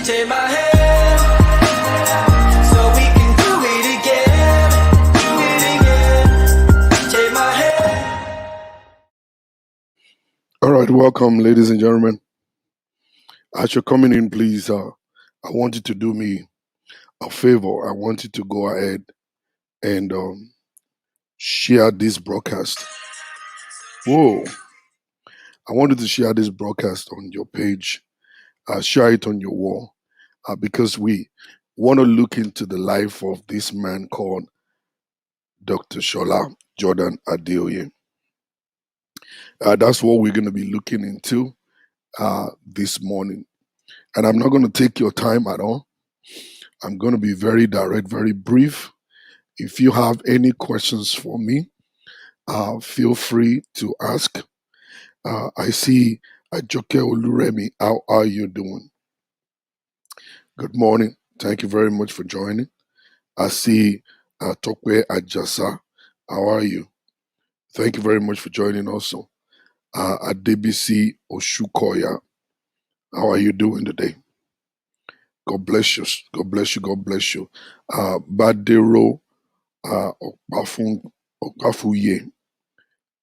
Take my hand, so we can do it again. Take my hand. All right, welcome, ladies and gentlemen. As you're coming in, please, I want you to do me a favor. I want you to go ahead and share this broadcast. Whoa. I wanted to share this broadcast on your page, share it on your wall, because we want to look into the life of this man called Dr. Shola Adeoye. That's what we're going to be looking into this morning. And I'm not going to take your time at all. I'm going to be very direct, very brief. If you have any questions for me, feel free to ask. I see Ajoke Oluremi. How are you doing? Good morning. Thank you very much for joining. I see Tokwe Ajasa. How are you? Thank you very much for joining also. Adebisi Oshukoya. How are you doing today? God bless you. God bless you. God bless you. Badero Okafuye.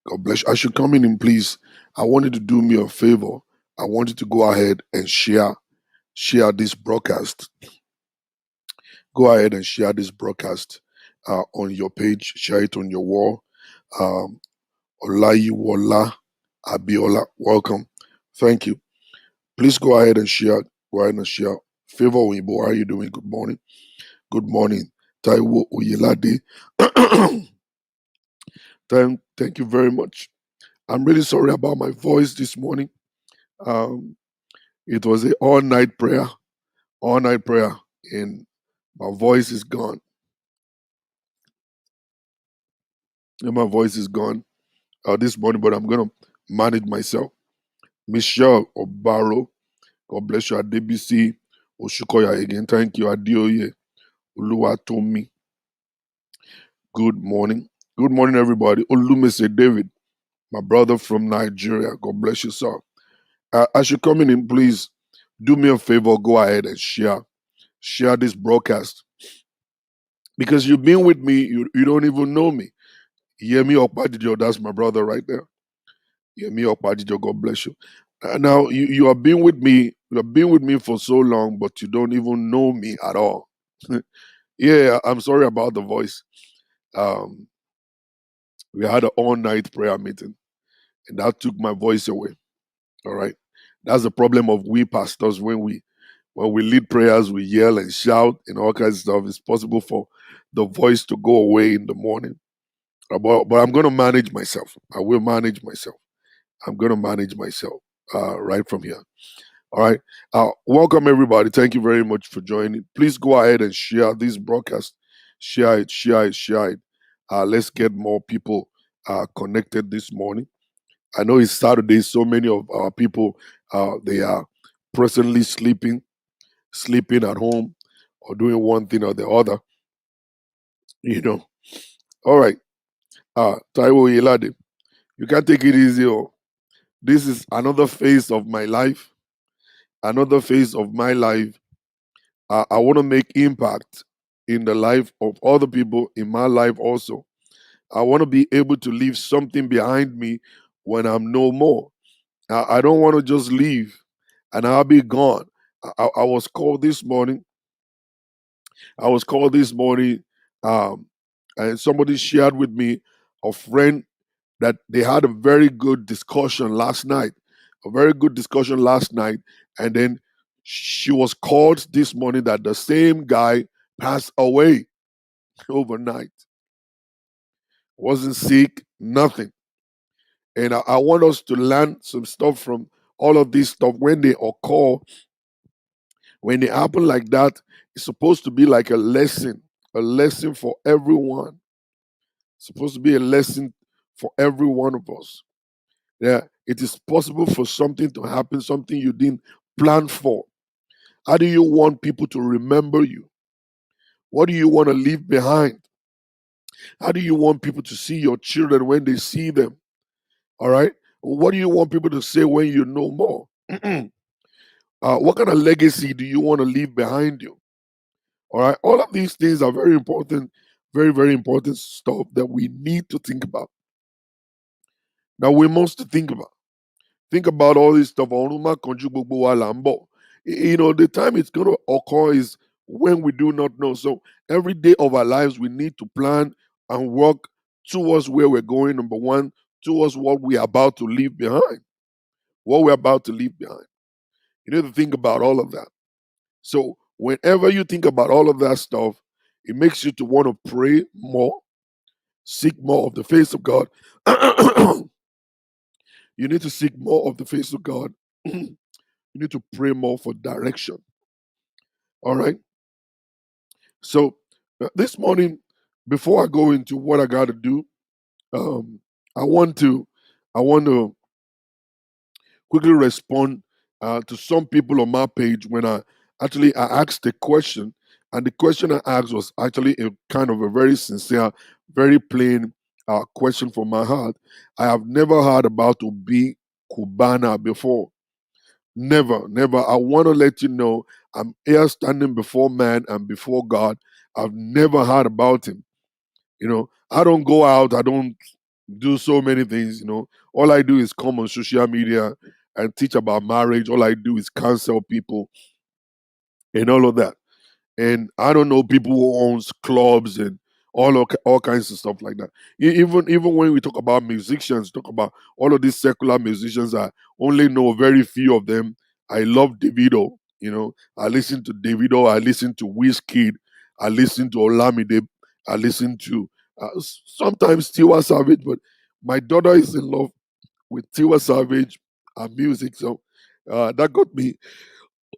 God bless you. As you're coming in, please, I want you to do me a favor. I want you to go ahead and share this broadcast. Go ahead and share this broadcast on your page. Share it on your wall. Olayiwola Abiola, welcome. Thank you. Please go ahead and share. Go ahead and share. Favor Oyinbo, how are you doing? Good morning. Good morning. Taiwo Oyelade. Thank you very much. I'm really sorry about my voice this morning. It was an all-night prayer, and my voice is gone. And my voice is gone this morning, but I'm going to manage myself. Michelle Obaro, God bless you. Adebisi Oshukoya again, thank you. Adeoye Oluwatomi, good morning. Good morning, everybody. Olumese David, my brother from Nigeria, God bless you, sir. As you're coming in, please do me a favor, go ahead and share this broadcast. Because you've been with me, you don't even know me. Yemi Okpadijo, that's my brother right there. Yemi Okpadijo, God bless you. Now you have been with me. You have been with me for so long, but you don't even know me at all. Yeah, I'm sorry about the voice. We had an all-night prayer meeting, and that took my voice away. All right, that's the problem of we pastors when we lead prayers, we yell and shout and all kinds of stuff. It's possible for the voice to go away in the morning. But I'm going to manage myself. I will manage myself. I'm going to manage myself right from here. All right. Welcome, everybody. Thank you very much for joining. Please go ahead and share this broadcast. Share it. Let's get more people connected this morning. I know it's Saturday. So many of our people, they are presently sleeping at home or doing one thing or the other. All right. Taiwo Yelade, you can take it easy. Oh. This is another phase of my life. I want to make impact in the life of other people, in my life also. I want to be able to leave something behind me when I'm no more. I don't want to just leave and I'll be gone. I was called this morning. And somebody shared with me, a friend, that they had a very good discussion last night. And then she was called this morning that the same guy passed away overnight. Wasn't sick, nothing. And I want us to learn some stuff from all of this stuff. When they occur, when they happen like that, it's supposed to be like a lesson for everyone. It's supposed to be a lesson for every one of us. Yeah, it is possible for something to happen, something you didn't plan for. How do you want people to remember you? What do you want to leave behind? How do you want people to see your children when they see them? All right? What do you want people to say when you know more? What kind of legacy do you want to leave behind you? All right. All of these things are very important, very, very important stuff that we need to think about. Now we must think about. Think about all this stuff. Ọ̀run kanjú gbogbo wa là ń bọ̀. The time it's going to occur is when we do not know. So every day of our lives, we need to plan and work towards where we're going. Number one, towards what we're about to leave behind. What we're about to leave behind. You need to think about all of that. So whenever you think about all of that stuff, it makes you to want to pray more, seek more of the face of God. You need to seek more of the face of God. You need to pray more for direction. All right. So this morning, before I go into what I got to do, um, I want to, I want to quickly respond to some people on my page when I asked a question, and the question I asked was actually a kind of a very sincere, very plain question from my heart. I have never heard about to be Cubana before. Never, never. I want to let you know I'm here standing before man and before God. I've never heard about him. I don't go out, I don't do so many things. All I do is come on social media and teach about marriage. All I do is counsel people and all of that. And I don't know people who owns clubs and all kinds of stuff like that. Even when we talk about musicians, talk about all of these secular musicians, I only know very few of them. I love Davido. I listen to Davido. I listen to Wizkid. I listen to Olamide. I listen to sometimes Tiwa Savage. But my daughter is in love with Tiwa Savage and music, so that got me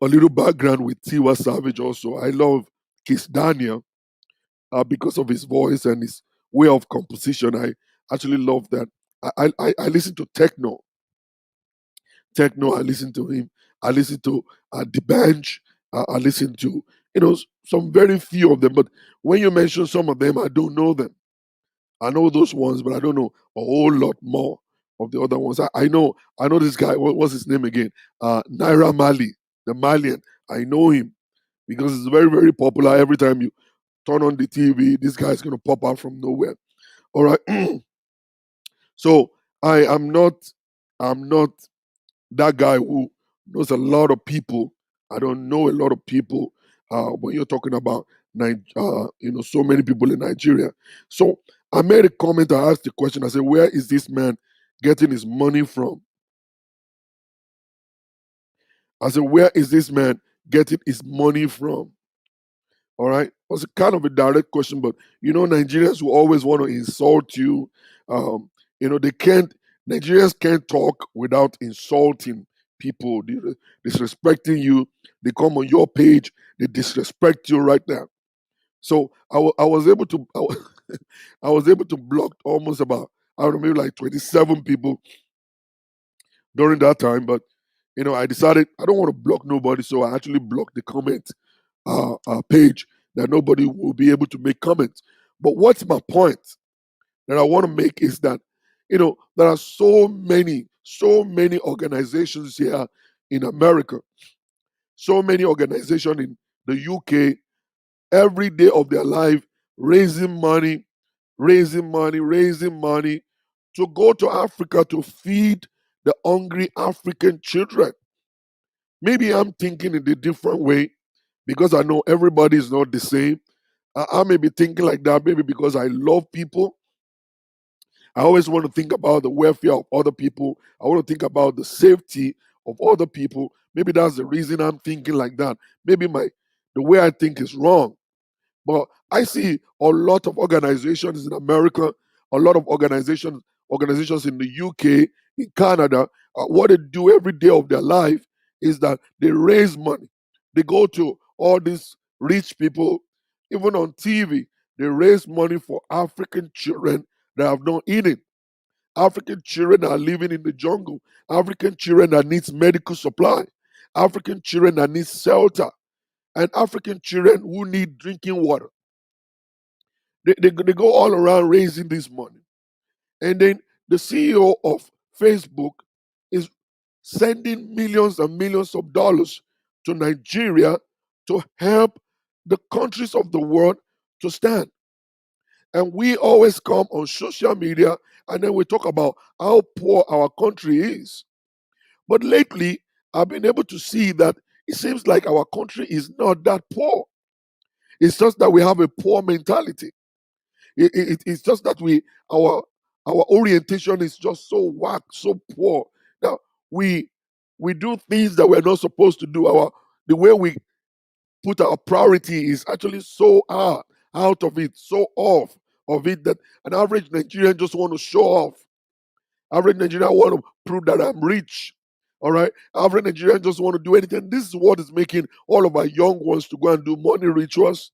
a little background with Tiwa Savage also. I love Kiss Daniel because of his voice and his way of composition. I actually love that. I listen to techno. Techno, I listen to him. I listen to The Bench. I listen to, some very few of them. But when you mention some of them, I don't know them. I know those ones, but I don't know a whole lot more of the other ones. I know this guy. What's his name again? Naira Mali, the Malian. I know him because it's very, very popular. Every time you turn on the TV, this guy's gonna pop out from nowhere. All right. So I'm not that guy who knows a lot of people. I don't know a lot of people when you're talking about so many people in Nigeria. So I made a comment. I asked the question. I said, "Where is this man getting his money from?" I said, "Where is this man getting his money from?" All right. It was a kind of a direct question, but Nigerians will always want to insult you. Um, they can't. Nigerians can't talk without insulting people, disrespecting you. They come on your page, they disrespect you right there. So I was able to I was able to block almost about, I don't know, maybe like 27 people during that time. But I decided I don't want to block nobody, so I actually blocked the comment page that nobody will be able to make comments. But what's my point that I want to make is that there are so many organizations here in America, so many organizations in the UK, every day of their life raising money, raising money, raising money to go to Africa to feed the hungry African children. Maybe I'm thinking in a different way because I know everybody is not the same. I may be thinking like that, maybe because I love people. I always want to think about the welfare of other people. I want to think about the safety of other people. Maybe that's the reason I'm thinking like that. Maybe the way I think is wrong. But I see a lot of organizations in America, a lot of organizations in the UK, in Canada. What they do every day of their life is that they raise money. They go to all these rich people, even on TV. They raise money for African children that have not eaten. African children that are living in the jungle. African children that needs medical supply. African children that need shelter. And African children who need drinking water. They go all around raising this money. And then the CEO of Facebook is sending millions and millions of dollars to Nigeria to help the countries of the world to stand. And we always come on social media and then we talk about how poor our country is. But lately, I've been able to see that it seems like our country is not that poor. It's just that we have a poor mentality. It's just that our our orientation is just so whack, so poor. Now we we do things that we're not supposed to do. The way we put our priority is actually so out of it, so off of it that an average Nigerian just want to show off. Average Nigerian want to prove that I'm rich. All right. Average Nigerian just want to do anything. This is what is making all of our young ones to go and do money rituals.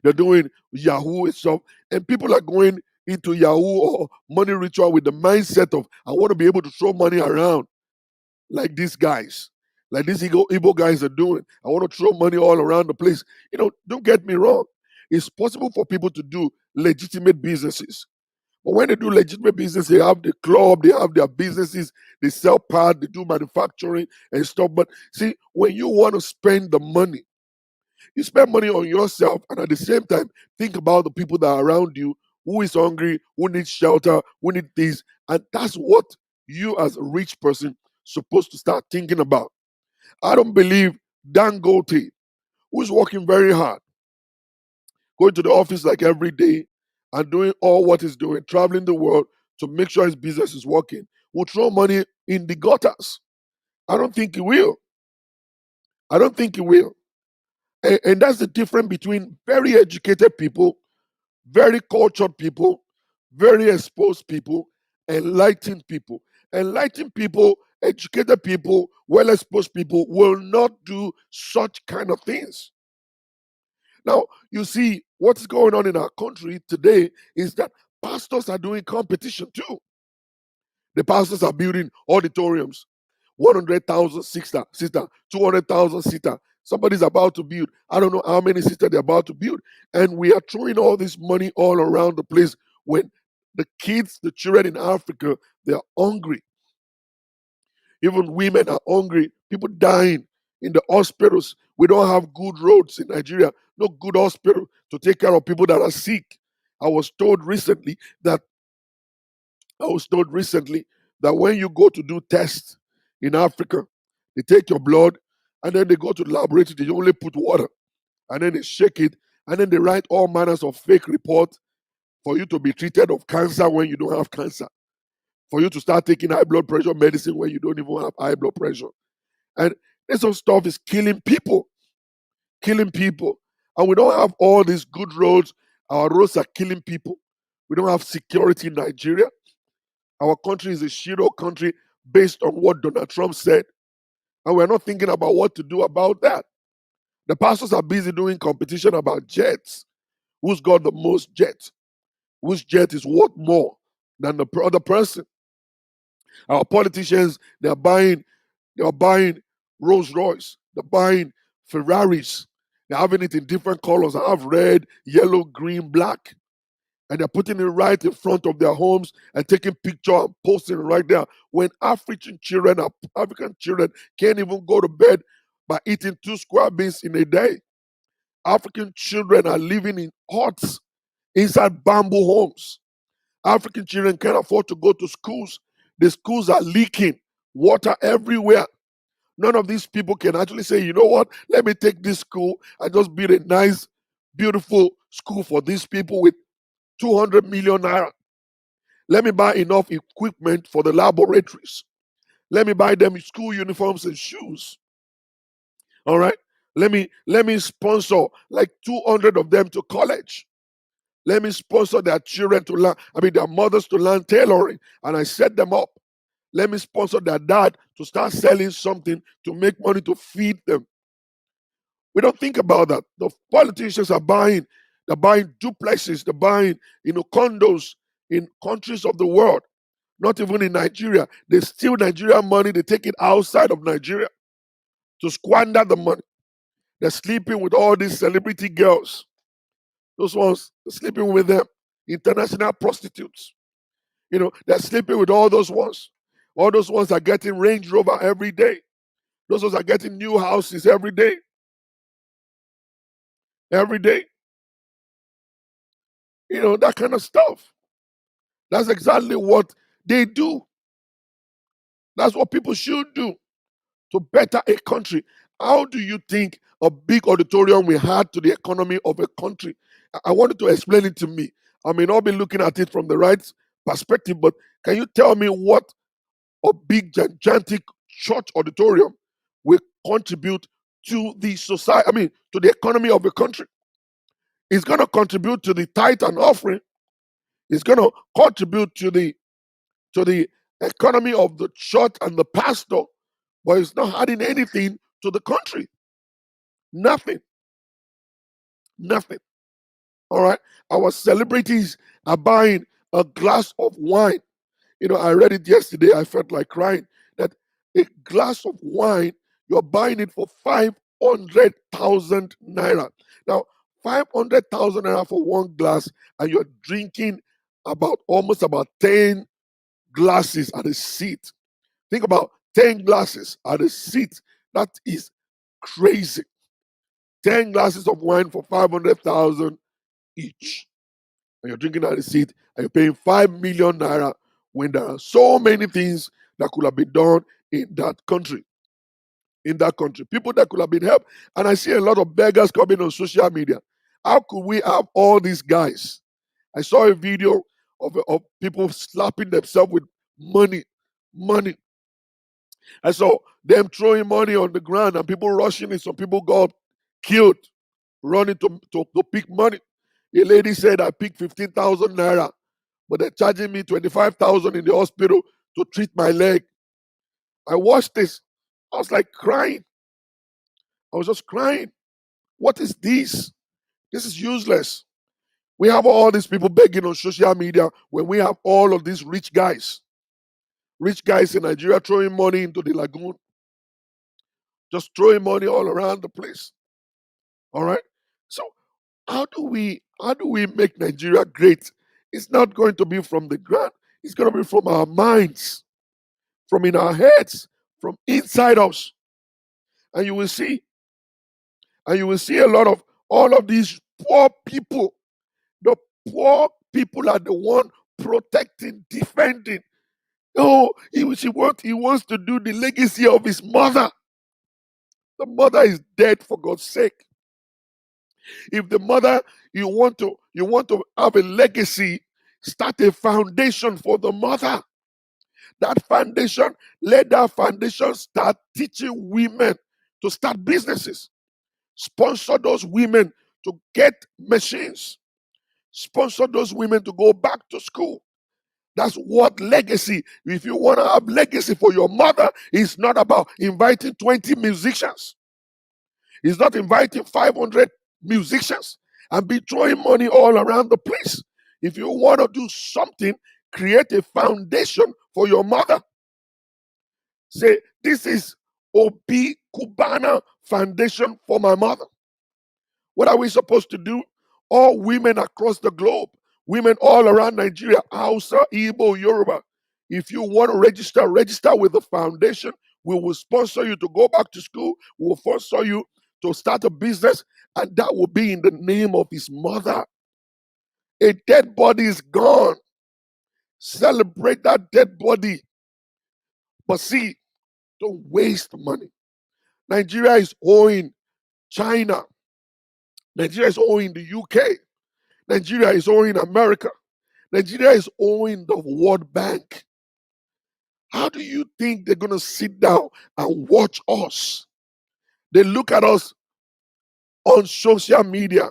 They're doing Yahoo and stuff. And people are going into Yahoo or money ritual with the mindset of I want to be able to throw money around like these guys. Like these Igbo guys are doing. I want to throw money all around the place. Don't get me wrong. It's possible for people to do legitimate businesses. But when they do legitimate business, they have the club, they have their businesses, they sell parts, they do manufacturing and stuff. But see, when you want to spend the money, you spend money on yourself, and at the same time, think about the people that are around you, who is hungry, who needs shelter, who need this. And that's what you as a rich person supposed to start thinking about. I don't believe Dangote, who's working very hard, going to the office like every day and doing all what he's doing, traveling the world to make sure his business is working, will throw money in the gutters. I don't think he will. I don't think he will. And that's the difference between very educated people, very cultured people, very exposed people, enlightened people. Enlightened people, educated people, well exposed people will not do such kind of things. Now, you see, what's going on in our country today is that pastors are doing competition too. The pastors are building auditoriums, 100,000 sister, 200,000 sister. Somebody's about to build. I don't know how many sister they're about to build. And we are throwing all this money all around the place when the kids, the children in Africa, they're hungry. Even women are hungry. People dying in the hospitals. We don't have good roads in Nigeria, no good hospital to take care of people that are sick. I was told recently that when you go to do tests in Africa, they take your blood and then they go to the laboratory, they only put water and then they shake it and then they write all manners of fake report for you to be treated of cancer when you don't have cancer, for you to start taking high blood pressure medicine when you don't even have high blood pressure. And this sort of stuff is killing people, killing people. And we don't have all these good roads. Our roads are killing people. We don't have security in Nigeria. Our country is a shitty country based on what Donald Trump said. And we're not thinking about what to do about that. The pastors are busy doing competition about jets. Who's got the most jets? Whose jet is worth more than the other person? Our politicians, they're buying Rolls Royce, they're buying Ferraris, they're having it in different colors. I have red, yellow, green, black. And they're putting it right in front of their homes and taking picture and posting it right there. When African children can't even go to bed by eating 2 square meals in a day. African children are living in huts inside bamboo homes. African children can't afford to go to schools. The schools are leaking water everywhere. None of these people can actually say, you know what, let me take this school and just build a nice, beautiful school for these people with 200 million naira. Let me buy enough equipment for the laboratories. Let me buy them school uniforms and shoes. All right. Let me sponsor like 200 of them to college. Let me sponsor their children to learn, their mothers to learn tailoring. And I set them up. Let me sponsor their dad to start selling something to make money to feed them. We don't think about that. The politicians they're buying duplexes, they're buying, condos in countries of the world, not even in Nigeria. They steal Nigerian money, they take it outside of Nigeria to squander the money. They're sleeping with all these celebrity girls. Those ones, they're sleeping with them, international prostitutes. They're sleeping with all those ones. All those ones are getting Range Rover every day. Those ones are getting new houses every day. Every day. That kind of stuff. That's exactly what they do. That's what people should do to better a country. How do you think a big auditorium will add to the economy of a country? I wanted to explain it to me. I may not be looking at it from the right perspective, but can you tell me what a big, gigantic church auditorium will contribute to the society? I mean, to the economy of a country. It's going to contribute to the tithe and offering. It's going to contribute to the economy of the church and the pastor, but it's not adding anything to the country. Nothing. Nothing. All right. Our celebrities are buying a glass of wine. I read it yesterday. I felt like crying. That a glass of wine, you're buying it for 500,000 naira. Now, 500,000 naira for one glass, and you're drinking almost about 10 glasses at a seat. Think about 10 glasses at a seat. That is crazy. 10 glasses of wine for 500,000 each. And you're drinking at a seat and you're paying 5 million naira when there are so many things that could have been done in that country. In that country, people that could have been helped. And I see a lot of beggars coming on social media. How could we have all these guys? I saw a video of people slapping themselves with money. Money. I saw them throwing money on the ground and people rushing it. Some people got killed running to pick money. A lady said, I picked 15,000 naira, but they're charging me 25,000 in the hospital to treat my leg. I watched this. I was like crying. I was just crying. What is this? This is useless. We have all these people begging on social media when we have all of these rich guys in Nigeria throwing money into the lagoon, just throwing money all around the place. All right. So how do we make Nigeria great? It's not going to be from the ground. It's going to be from our minds, from in our heads, from inside us. And you will see, a lot of all of these poor people. The poor people are the one protecting, defending. Oh, he wants to do the legacy of his mother. The mother is dead, for God's sake. If the mother, you want to have a legacy, start a foundation for the mother. Let that foundation start teaching women to start businesses. Sponsor those women to get machines. Sponsor those women to go back to school. That's what legacy. If you want to have legacy for your mother, it's not about inviting 20 musicians. It's not inviting 500 musicians and be throwing money all around the place. If you want to do something, create a foundation for your mother. Say, this is Obi Cubana Foundation for my mother. What are we supposed to do? All women across the globe, women all around Nigeria, Hausa, Igbo, Yoruba. If you want to register with the foundation. We will sponsor you to go back to school. We will sponsor you to start a business, and that will be in the name of his mother. A dead body is gone. Celebrate that dead body. But see, don't waste money. Nigeria is owing China. Nigeria is owing the UK. Nigeria is owing America. Nigeria is owing the World Bank. How do you think they're going to sit down and watch us? They look at us on social media.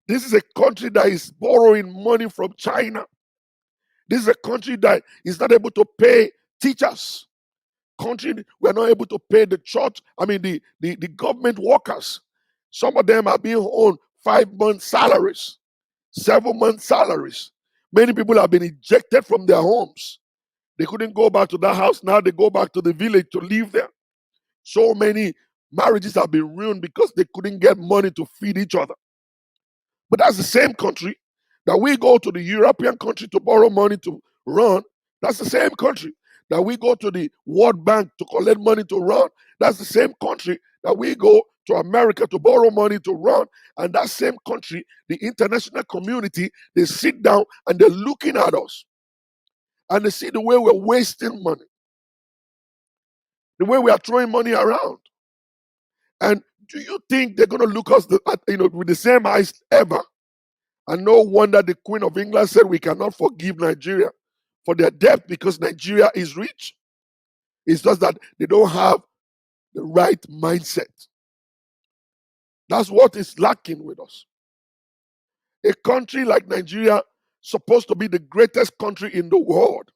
This is a country that is borrowing money from China. This is a country that is not able to pay teachers. Country, we're not able to pay the church, the government workers. Some of them are being on 5-month salaries, 7-month salaries. Many people have been ejected from their homes. They couldn't go back to that house. Now they go back to the village to live there. So many marriages have been ruined because they couldn't get money to feed each other. But that's the same country that we go to the European country to borrow money to run. That's the same country that we go to the World Bank to collect money to run. That's the same country that we go to America to borrow money to run. And that same country, the international community, they sit down and they're looking at us. And they see the way we're wasting money, the way we are throwing money around. And do you think they're going to look us with the same eyes ever? And no wonder the Queen of England said we cannot forgive Nigeria for their debt because Nigeria is rich. It's just that they don't have the right mindset. That's what is lacking with us. A country like Nigeria supposed to be the greatest country in the world.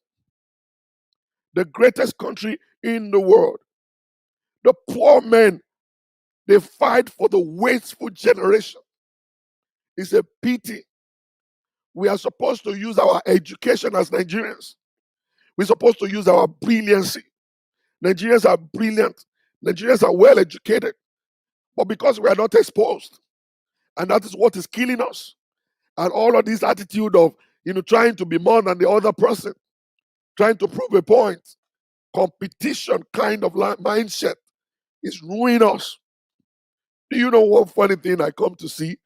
The greatest country in the world. The poor men, they fight for the wasteful generation. It's a pity. We are supposed to use our education as Nigerians. We're supposed to use our brilliancy. Nigerians are brilliant. Nigerians are well educated. But because we are not exposed, and that is what is killing us. And all of this attitude of, trying to be more than the other person, trying to prove a point, competition kind of mindset is ruining us. Do you know one funny thing I come to see?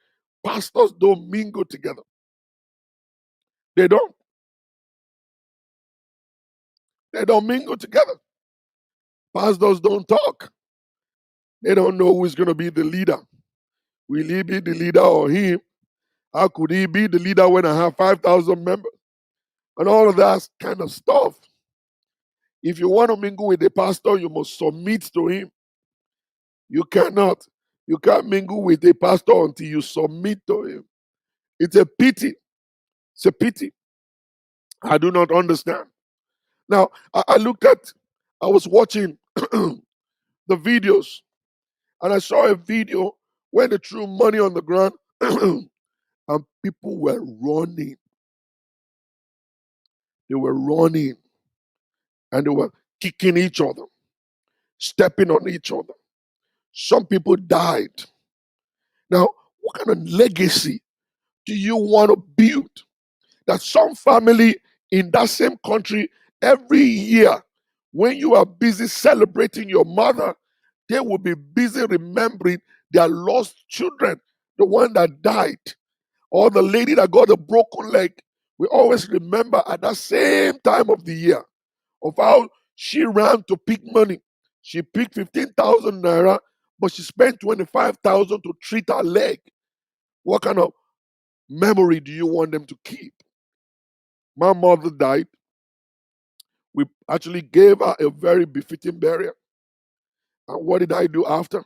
Pastors don't mingle together. They don't. They don't mingle together. Pastors don't talk. They don't know who's going to be the leader. Will he be the leader or him? How could he be the leader when I have 5,000 members? And all of that kind of stuff. If you want to mingle with the pastor, you must submit to him. You cannot. You can't mingle with a pastor until you submit to him. It's a pity. It's a pity. I do not understand. Now, I was watching the videos, and I saw a video where they threw money on the ground and people were running. They were running and they were kicking each other, stepping on each other. Some people died. Now, what kind of legacy do you want to build? That some family in that same country, every year, when you are busy celebrating your mother, they will be busy remembering their lost children, the one that died, or the lady that got a broken leg. We always remember at that same time of the year of how she ran to pick money. She picked 15,000 naira, but she spent 25,000 to treat her leg. What kind of memory do you want them to keep? My mother died. We actually gave her a very befitting burial. And what did I do after?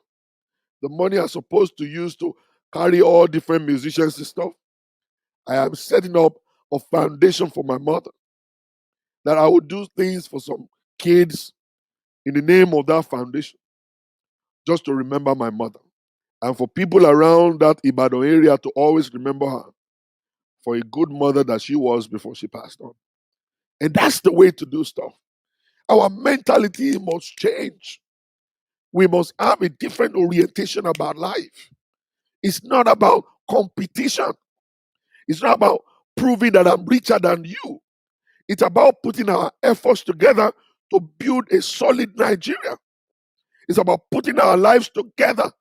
The money I'm supposed to use to carry all different musicians and stuff, I am setting up a foundation for my mother. That I would do things for some kids in the name of that foundation, just to remember my mother. And for people around that Ibadan area to always remember her for a good mother that she was before she passed on. And that's the way to do stuff. Our mentality must change. We must have a different orientation about life. It's not about competition. It's not about proving that I'm richer than you. It's about putting our efforts together to build a solid Nigeria. It's about putting our lives together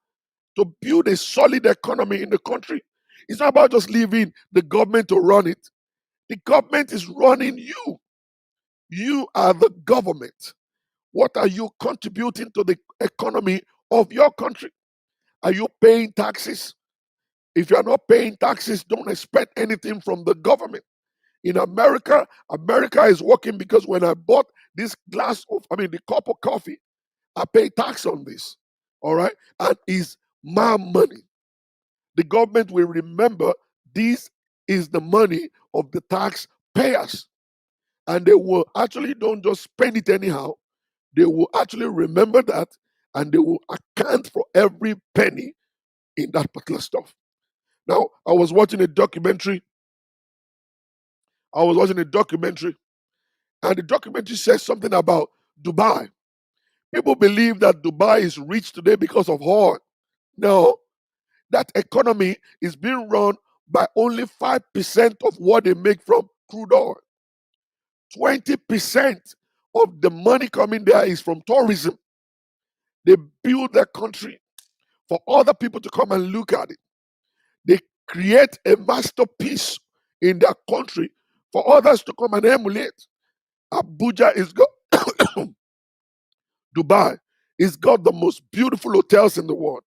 to build a solid economy in the country. It's not about just leaving the government to run it. The government is running you. You are the government. What are you contributing to the economy of your country? Are you paying taxes? If you are not paying taxes, don't expect anything from the government. In America, America is working because when I bought this the cup of coffee, I pay tax on this. All right? And it's my money. The government will remember this is the money of the taxpayers. And they will actually don't just spend it anyhow. They will actually remember that and they will account for every penny in that particular stuff. Now, I was watching a documentary. And the documentary says something about Dubai. People believe that Dubai is rich today because of oil. No, that economy is being run by only 5% of what they make from crude oil. 20% of the money coming there is from tourism. They build their country for other people to come and look at it. They create a masterpiece in their country for others to come and emulate. Abuja is got Dubai is got the most beautiful hotels in the world.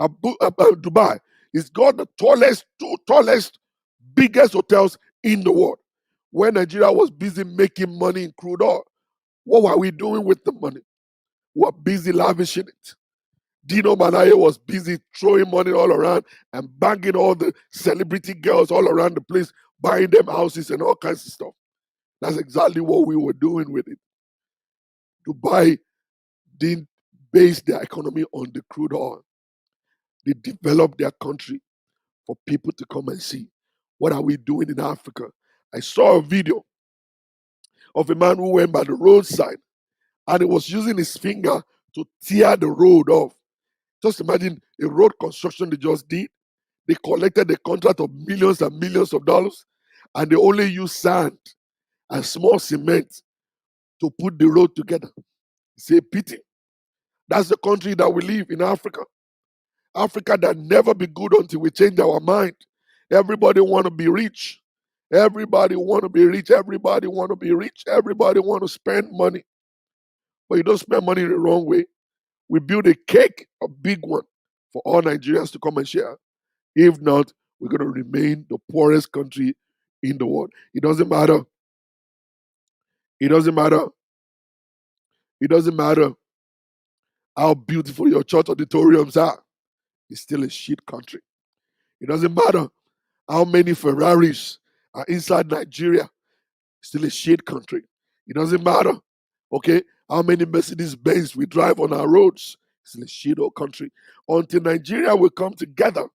Dubai is got the two tallest, biggest hotels in the world. When Nigeria was busy making money in crude oil, what were we doing with the money? We were busy lavishing it. Dino Manaye was busy throwing money all around and banging all the celebrity girls all around the place, buying them houses and all kinds of stuff. That's exactly what we were doing with it. Dubai didn't base their economy on the crude oil. They developed their country for people to come and see. What are we doing in Africa? I saw a video of a man who went by the roadside and he was using his finger to tear the road off. Just imagine a road construction they just did. They collected a contract of millions and millions of dollars, and they only use sand and small cement to put the road together. It's a pity. That's the country that we live in, Africa. Africa that never be good until we change our mind. Everybody want to be rich. Everybody want to be rich. Everybody want to be rich. Everybody want to spend money. But you don't spend money the wrong way. We build a cake, a big one, for all Nigerians to come and share. If not, we're going to remain the poorest country in the world. It doesn't matter. It doesn't matter. It doesn't matter how beautiful your church auditoriums are. It's still a shit country. It doesn't matter how many Ferraris are inside Nigeria. It's still a shit country. It doesn't matter, okay, how many Mercedes Benz we drive on our roads. It's still a shit old country. Until Nigeria will come together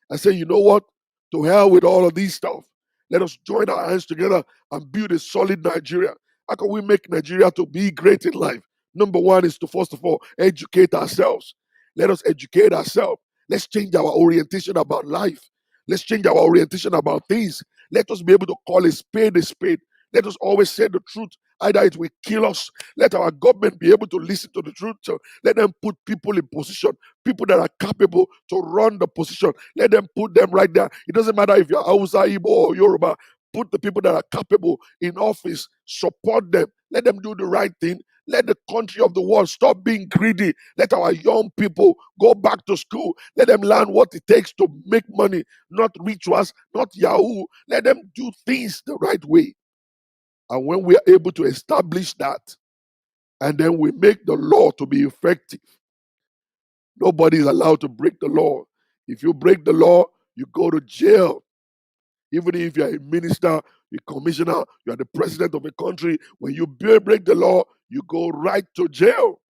and say, you know what? To hell with all of these stuff. Let us join our hands together and build a solid Nigeria. How can we make Nigeria to be great in life? Number one is to, first of all, educate ourselves. Let us educate ourselves. Let's change our orientation about life. Let's change our orientation about things. Let us be able to call a spade a spade. Let us always say the truth. Either it will kill us. Let our government be able to listen to the truth. So let them put people in position, people that are capable to run the position. Let them put them right there. It doesn't matter if you're Hausa, Igbo, or Yoruba. Put the people that are capable in office. Support them. Let them do the right thing. Let the country of the world stop being greedy. Let our young people go back to school. Let them learn what it takes to make money, not rituals, not Yahoo. Let them do things the right way. And when we are able to establish that, and then we make the law to be effective, nobody is allowed to break the law. If you break the law, you go to jail. Even if you're a minister, a commissioner, you're the president of a country, when you break the law, you go right to jail.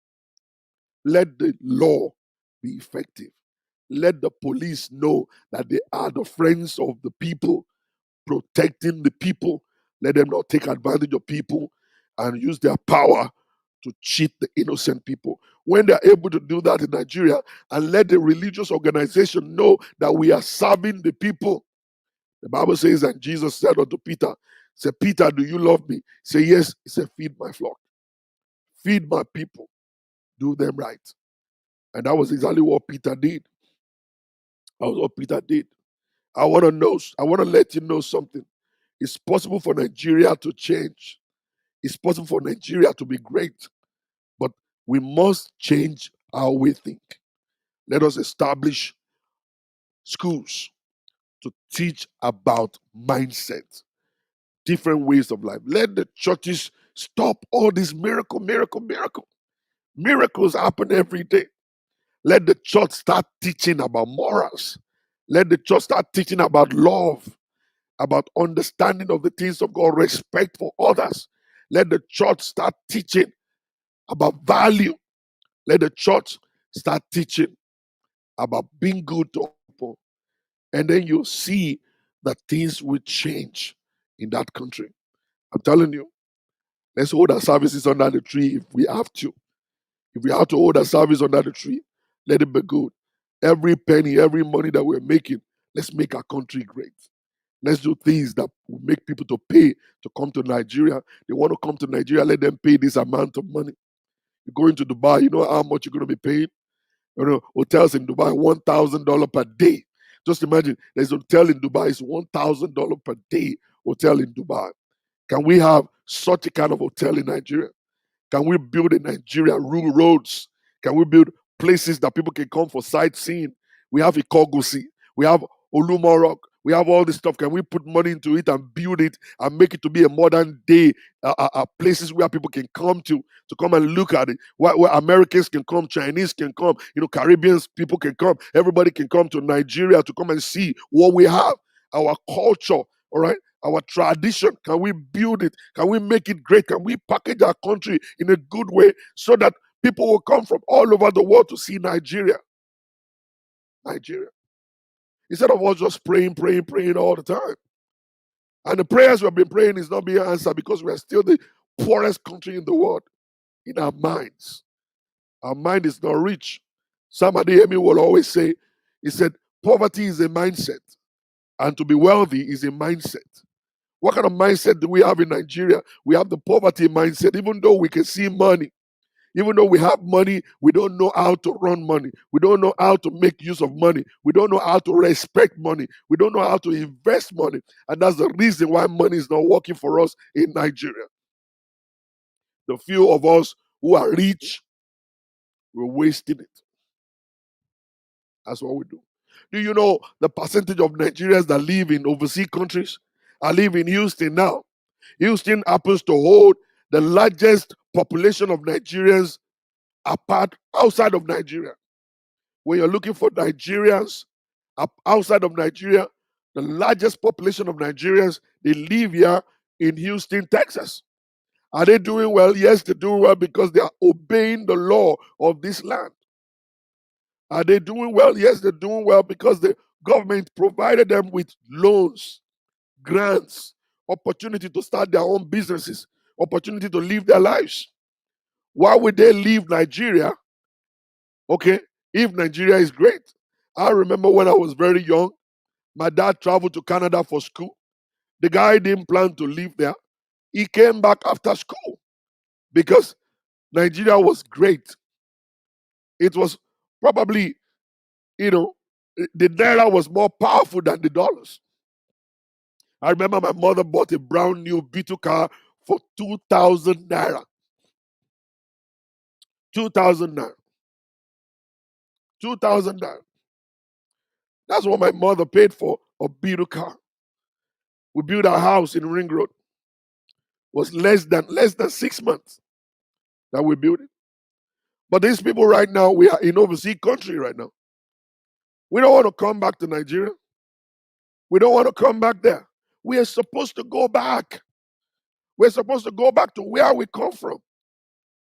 Let the law be effective. Let the police know that they are the friends of the people, protecting the people. Let them not take advantage of people and use their power to cheat the innocent people. When they're able to do that in Nigeria, and let the religious organization know that we are serving the people. The Bible says, and Jesus said unto Peter, say, Peter, do you love me? Say, yes. He said, feed my flock. Feed my people. Do them right. And that was exactly what Peter did. That was what Peter did. I want to let you know something. It's possible for Nigeria to change. It's possible for Nigeria to be great. But we must change how we think. Let us establish schools to teach about mindset, different ways of life. Let the churches stop all these miracle. Miracles happen every day. Let the church start teaching about morals. Let the church start teaching about love, about understanding of the things of God, respect for others. Let the church start teaching about value. Let the church start teaching about being good to people. And then you'll see that things will change in that country. I'm telling you, let's hold our services under the tree if we have to. If we have to hold our service under the tree, let it be good. Every penny, every money that we're making, let's make our country great. Let's do things that will make people to pay to come to Nigeria. They want to come to Nigeria, let them pay this amount of money. You're going to Dubai, you know how much you're going to be paying? You know, hotels in Dubai, $1,000 per day. Just imagine, there's a hotel in Dubai, it's $1,000 per day hotel in Dubai. Can we have such a kind of hotel in Nigeria? Can we build in Nigeria rural roads? Can we build places that people can come for sightseeing? We have Ikogosi, we have Olumorok, we have all this stuff. Can we put money into it and build it and make it to be a modern day places where people can come to come and look at it? Where Americans can come, Chinese can come, Caribbean people can come. Everybody can come to Nigeria to come and see what we have, our culture, all right? Our tradition. Can we build it? Can we make it great? Can we package our country in a good way so that people will come from all over the world to see Nigeria? Nigeria. Instead of us just praying all the time. And the prayers we've been praying is not being answered because we are still the poorest country in the world in our minds. Our mind is not rich. Sam Adeyemi will always say, he said, poverty is a mindset, and to be wealthy is a mindset. What kind of mindset do we have in Nigeria? We have the poverty mindset. Even though we can see money, even though we have money, we don't know how to run money. We don't know how to make use of money. We don't know how to respect money. We don't know how to invest money. And that's the reason why money is not working for us in Nigeria. The few of us who are rich, we're wasting it. That's what we do. Do you know the percentage of Nigerians that live in overseas countries? I live in Houston now. Houston happens to hold the largest population of Nigerians apart outside of Nigeria. When you're looking for Nigerians outside of Nigeria, the largest population of Nigerians, they live here in Houston, Texas. Are they doing well? Yes, they're doing well because they are obeying the law of this land. Are they doing well? Yes, they're doing well because the government provided them with loans, grants, opportunity to start their own businesses, opportunity to live their lives. Why would they leave Nigeria? Okay, if Nigeria is great. I remember when I was very young, my dad traveled to Canada for school. The guy didn't plan to live there. He came back after school because Nigeria was great. It was probably, the naira was more powerful than the dollars. I remember my mother bought a brand new Beetle car for 2,000 naira. 2,000 naira. 2,000 naira. That's what my mother paid for a Beetle car. We built our house in Ring Road. It was less than 6 months that we built it. But these people right now, we are in overseas country right now. We don't want to come back to Nigeria. We don't want to come back there. We are supposed to go back. We're supposed to go back to where we come from.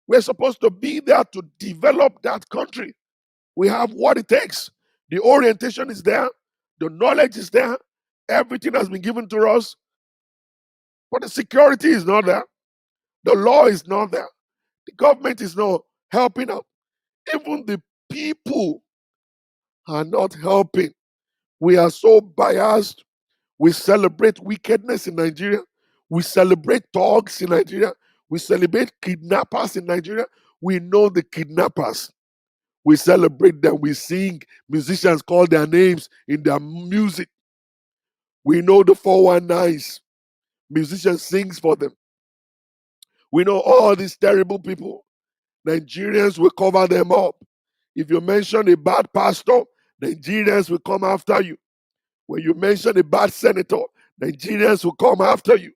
We're supposed to be there to develop that country. We have what it takes. The orientation is there. The knowledge is there. Everything has been given to us. But the security is not there. The law is not there. The government is not helping out. Even the people are not helping. We are so biased. We celebrate wickedness in Nigeria. We celebrate thugs in Nigeria. We celebrate kidnappers in Nigeria. We know the kidnappers. We celebrate them. We sing. Musicians call their names in their music. We know the 419s. Musicians sings for them. We know all these terrible people. Nigerians will cover them up. If you mention a bad pastor, Nigerians will come after you. When you mention a bad senator, Nigerians will come after you.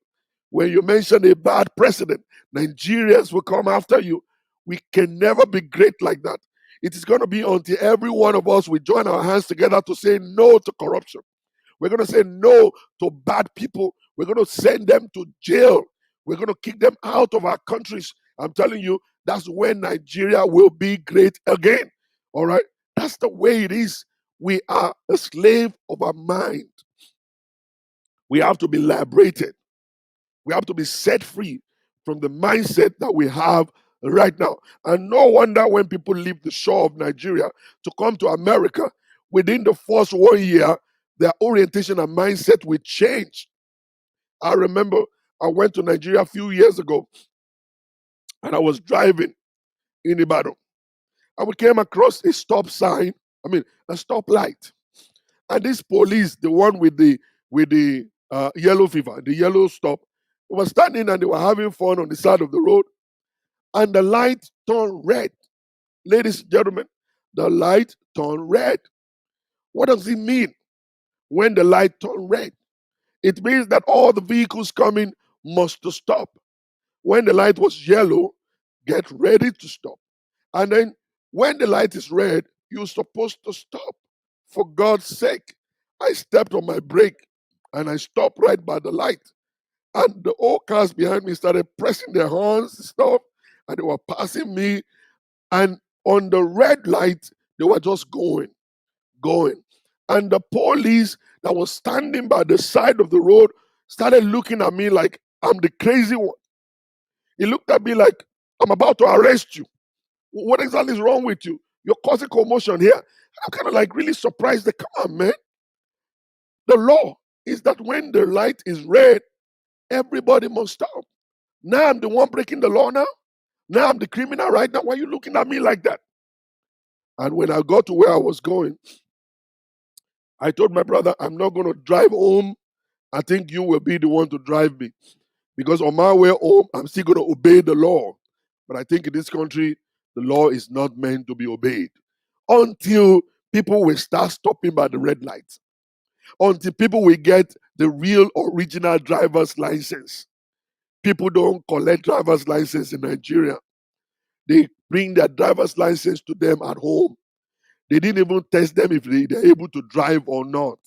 When you mention a bad president, Nigerians will come after you. We can never be great like that. It is going to be until every one of us we join our hands together to say no to corruption. We're going to say no to bad people. We're going to send them to jail. We're going to kick them out of our countries. I'm telling you, that's when Nigeria will be great again. All right? That's the way it is. We are a slave of our mind. We have to be liberated. We have to be set free from the mindset that we have right now. And no wonder when people leave the shore of Nigeria to come to America, within the first 1 year, their orientation and mindset will change. I remember I went to Nigeria a few years ago and I was driving in Ibadan and we came across a stop sign, a stop light. And this police, the one with the yellow fever, the yellow stop, was standing and they were having fun on the side of the road. And the light turned red. Ladies and gentlemen, the light turned red. What does it mean when the light turned red? It means that all the vehicles coming must to stop. When the light was yellow, get ready to stop. And then when the light is red, you're supposed to stop. For God's sake, I stepped on my brake and I stopped right by the light. And the old cars behind me started pressing their horns and stuff, and they were passing me. And on the red light, they were just going. And the police that was standing by the side of the road started looking at me like I'm the crazy one. He looked at me like, I'm about to arrest you. What exactly is wrong with you? You're causing commotion here. I'm kind of like really surprised that, come on, man. The law is that when the light is red, everybody must stop. Now I'm the one breaking the law now. Now I'm the criminal right now. Why are you looking at me like that? And when I got to where I was going, I told my brother, I'm not going to drive home. I think you will be the one to drive me. Because on my way home, I'm still going to obey the law. But I think in this country, the law is not meant to be obeyed until people will start stopping by the red lights, until people will get the real original driver's license. People don't collect driver's license in Nigeria. They bring their driver's license to them at home. They didn't even test them if they're able to drive or not.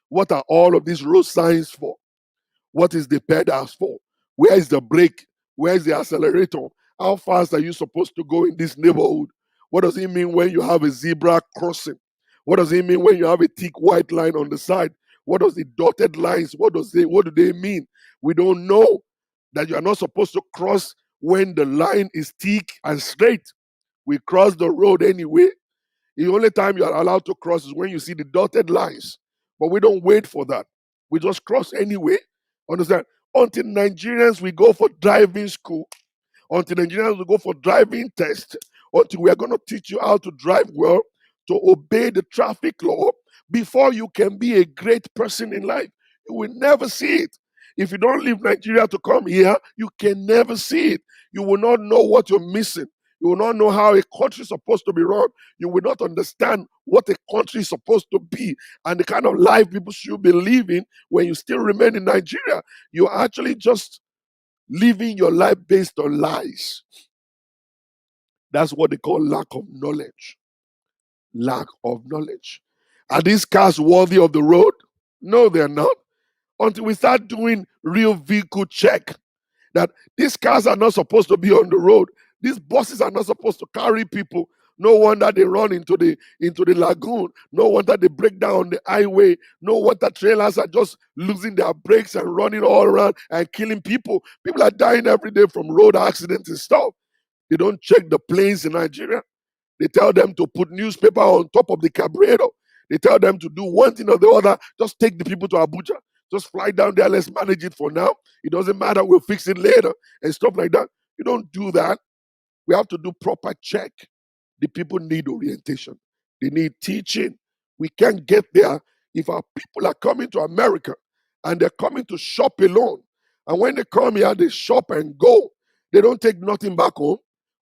What are all of these road signs for? What is the pedals for? Where is the brake? Where is the accelerator? How fast are you supposed to go in this neighborhood? What does it mean when you have a zebra crossing? What does it mean when you have a thick white line on the side? What does the dotted lines? What do they mean? We don't know that you are not supposed to cross when the line is thick and straight. We cross the road anyway. The only time you are allowed to cross is when you see the dotted lines. But we don't wait for that. We just cross anyway. Understand? Until Nigerians we go for driving school, until Nigerians will go for driving test, until we are going to teach you how to drive well, to obey the traffic law before you can be a great person in life. You will never see it. If you don't leave Nigeria to come here, you can never see it. You will not know what you're missing. You will not know how a country is supposed to be run. You will not understand what a country is supposed to be and the kind of life people should be living when you still remain in Nigeria. You're actually just living your life based on lies. That's what they call lack of knowledge. Lack of knowledge. Are these cars worthy of the road? No, they're not. Until we start doing real vehicle check, that these cars are not supposed to be on the road. These buses are not supposed to carry people. No wonder they run into the lagoon. No wonder they break down on the highway. No wonder trailers are just losing their brakes and running all around and killing people. People are dying every day from road accidents and stuff. They don't check the planes in Nigeria. They tell them to put newspaper on top of the carburetor. They tell them to do one thing or the other. Just take the people to Abuja. Just fly down there. Let's manage it for now. It doesn't matter. We'll fix it later and stuff like that. You don't do that. We have to do proper check. The people need orientation. They need teaching. We can't get there if our people are coming to America and they're coming to shop alone. And when they come here, they shop and go. They don't take nothing back home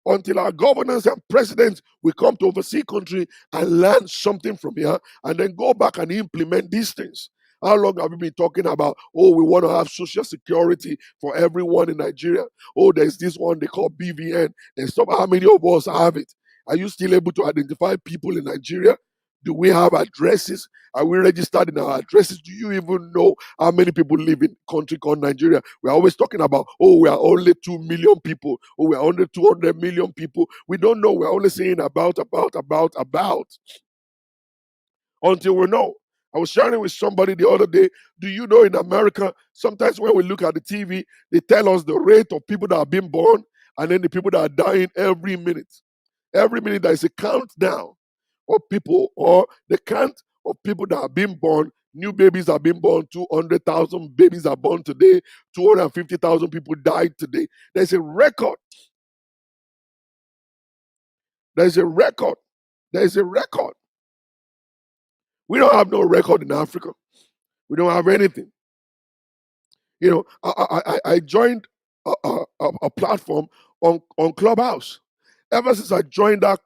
until our governors and presidents will come to oversee country and learn something from here and then go back and implement these things. How long have we been talking about, oh, we want to have social security for everyone in Nigeria? Oh, there's this one they call BVN. And stop, how many of us have it? Are you still able to identify people in Nigeria? Do we have addresses? Are we registered in our addresses? Do you even know how many people live in a country called Nigeria? We're always talking about, oh, we are only 2 million people. Oh, we are only 200 million people. We don't know. We're only saying about. Until we know. I was sharing with somebody the other day. Do you know in America, sometimes when we look at the TV, they tell us the rate of people that are being born and then the people that are dying every minute. Every minute there is a countdown of people or the count of people that are being born New babies are being born. 200,000 babies are born today. 250,000 people died today. There's a record. There's a record. There's a record. We don't have no record in Africa. We don't have anything. You know, I joined a platform on Clubhouse. Ever since I joined that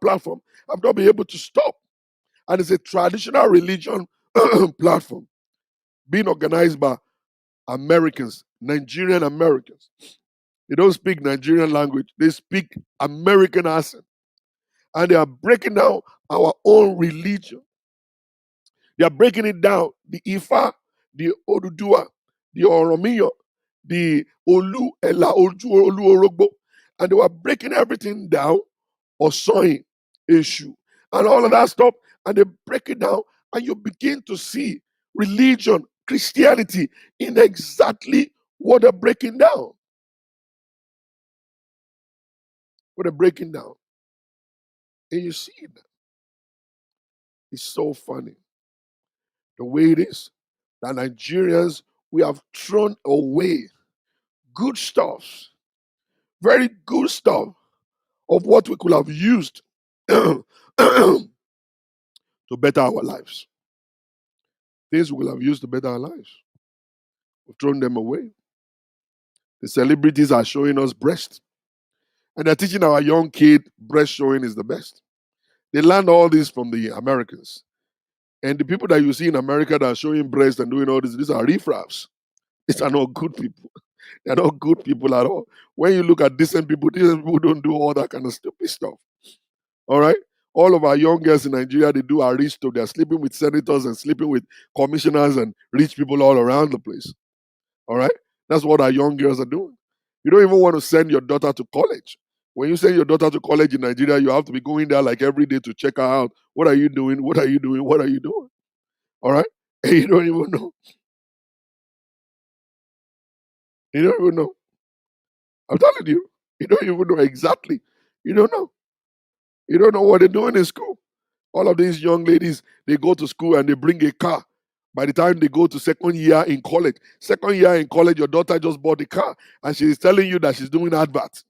platform, I've not been able to stop. And it's a traditional religion platform being organized by Americans, Nigerian Americans. They don't speak Nigerian language, they speak American accent. And they are breaking down our own religion. They are breaking it down. The Ifa, the Odudua, the Oromiyo, the Olu, Ela, Olu Orogbo. And they were breaking everything down or sewing issue and all of that stuff. And they break it down and you begin to see religion, Christianity in exactly what they're breaking down. What they're breaking down. And you see that. It's so funny. The way it is that Nigerians, we have thrown away good stuff, very good stuff of what we could have used to better our lives. Things we will have used to better our lives. We've thrown them away. The celebrities are showing us breast. And they're teaching our young kid breast showing is the best. They learned all this from the Americans. And the people that you see in America that are showing breast and doing all this, these are riffraffs. These are not good people. They're not good people at all. When you look at decent people don't do all that kind of stupid stuff. All right? All of our young girls in Nigeria, they do aristo. They're sleeping with senators and sleeping with commissioners and rich people all around the place. All right? That's what our young girls are doing. You don't even want to send your daughter to college. When you send your daughter to college in Nigeria, you have to be going there like every day to check her out. What are you doing? What are you doing? What are you doing? All right? And you don't even know. You don't even know. I'm telling you. You don't even know exactly. You don't know. You don't know what they're doing in school. All of these young ladies, they go to school and they bring a car. By the time they go to second year in college, your daughter just bought a car and she's telling you that she's doing advert.